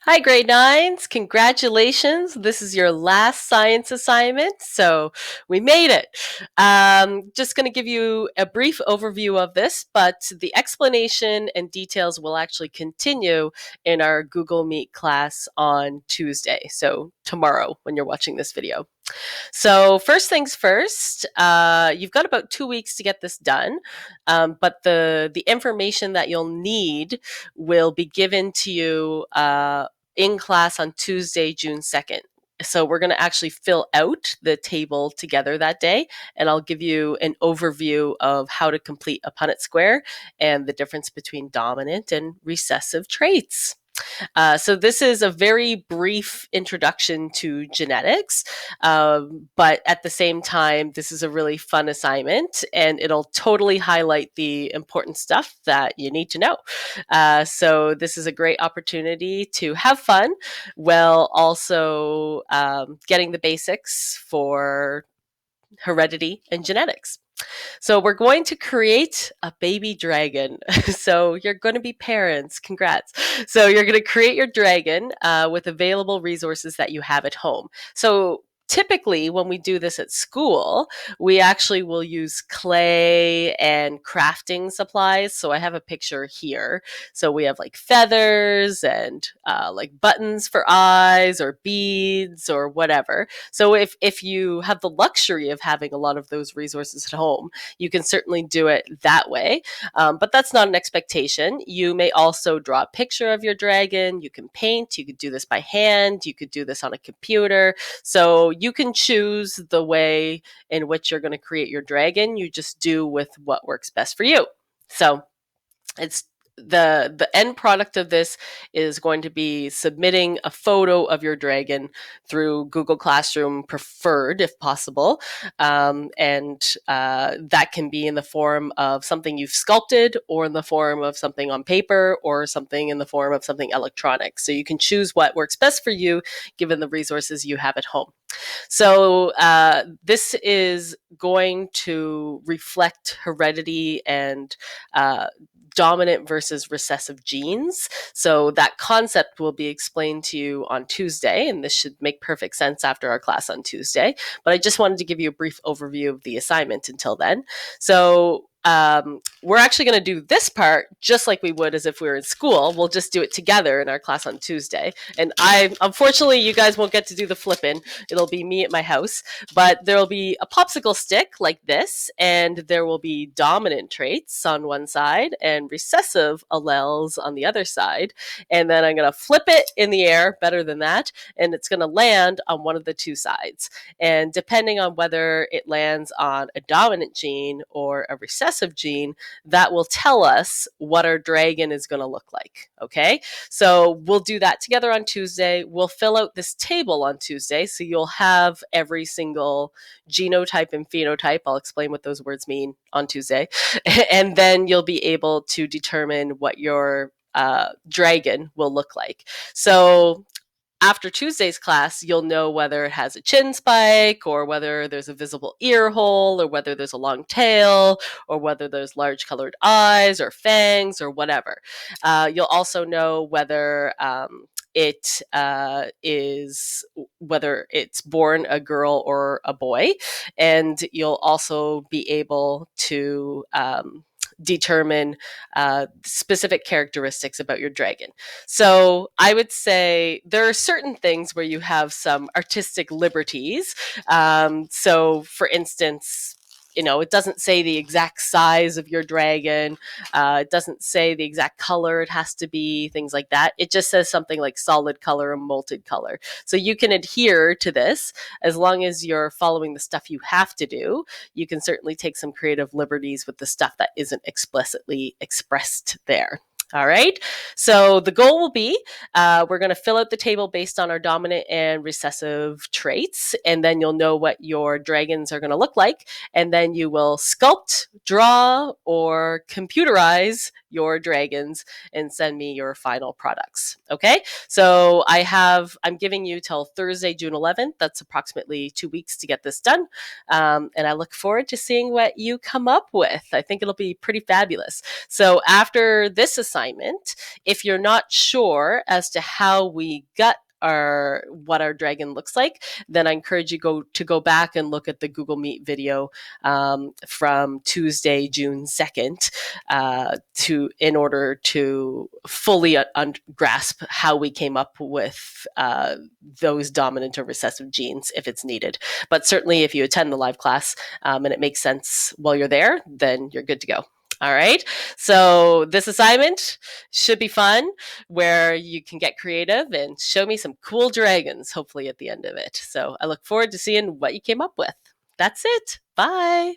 Hi, grade nines. Congratulations. This is your last science assignment. So we made it. Just going to give you a brief overview of this, but the explanation and details will actually continue in our Google Meet class on Tuesday. So tomorrow when you're watching this video. So first things first, you've got about 2 weeks to get this done, but the information that you'll need will be given to you in class on Tuesday, June 2nd. So we're going to actually fill out the table together that day, and I'll give you an overview of how to complete a Punnett square and the difference between dominant and recessive traits. So this is a very brief introduction to genetics, but at the same time, this is a really fun assignment, and it'll totally highlight the important stuff that you need to know. So this is a great opportunity to have fun while also getting the basics for heredity and genetics. So we're going to create a baby dragon. So you're going to be parents. Congrats. So you're going to create your dragon with available resources that you have at home. So typically when we do this at school, we actually will use clay and crafting supplies. So I have a picture here. So we have like feathers and like buttons for eyes or beads or whatever. So if you have the luxury of having a lot of those resources at home, you can certainly do it that way. But that's not an expectation. You may also draw a picture of your dragon. You can paint. You could do this by hand. You could do this on a computer. So you can choose the way in which you're going to create your dragon. You just do with what works best for you. So it's the end product of this is going to be submitting a photo of your dragon through Google Classroom preferred if possible, and that can be in the form of something you've sculpted or in the form of something on paper or something in the form of something electronic. So you can choose what works best for you given the resources you have at home. So this is going to reflect heredity and dominant versus recessive genes. So that concept will be explained to you on Tuesday, and this should make perfect sense after our class on Tuesday. But I just wanted to give you a brief overview of the assignment until then. So we're actually going to do this part just like we would as if we were in school. We'll just do it together in our class on Tuesday. And unfortunately, you guys won't get to do the flipping. It'll be me at my house, but there'll be a popsicle stick like this, and there will be dominant traits on one side and recessive alleles on the other side. And then I'm going to flip it in the air, better than that, and it's going to land on one of the two sides. And depending on whether it lands on a dominant gene or a recessive gene, that will tell us what our dragon is going to look like. Okay, so we'll do that together on Tuesday. We'll fill out this table on Tuesday, so you'll have every single genotype and phenotype. I'll explain what those words mean on Tuesday. And then you'll be able to determine what your dragon will look like. So after Tuesday's class, you'll know whether it has a chin spike or whether there's a visible ear hole or whether there's a long tail or whether there's large colored eyes or fangs or whatever. You'll also know whether it is whether it's born a girl or a boy, and you'll also be able to determine specific characteristics about your dragon. So I would say there are certain things where you have some artistic liberties. So, for instance, it doesn't say the exact size of your dragon. It doesn't say the exact color it has to be, things like that. It just says something like solid color and molted color. So you can adhere to this as long as you're following the stuff you have to do. You can certainly take some creative liberties with the stuff that isn't explicitly expressed there. All right. So the goal will be we're going to fill out the table based on our dominant and recessive traits, and then you'll know what your dragons are going to look like. And then you will sculpt, draw, or computerize your dragons and send me your final products. Okay. So I'm giving you till Thursday, June 11th. That's approximately 2 weeks to get this done. And I look forward to seeing what you come up with. I think it'll be pretty fabulous. So after this assignment, if you're not sure as to how we got what our dragon looks like, then I encourage you to go back and look at the Google Meet video from Tuesday, June 2nd, in order to fully grasp how we came up with those dominant or recessive genes if it's needed. But certainly, if you attend the live class and it makes sense while you're there, then you're good to go. All right. So this assignment should be fun, where you can get creative and show me some cool dragons, hopefully at the end of it. So I look forward to seeing what you came up with. That's it. Bye.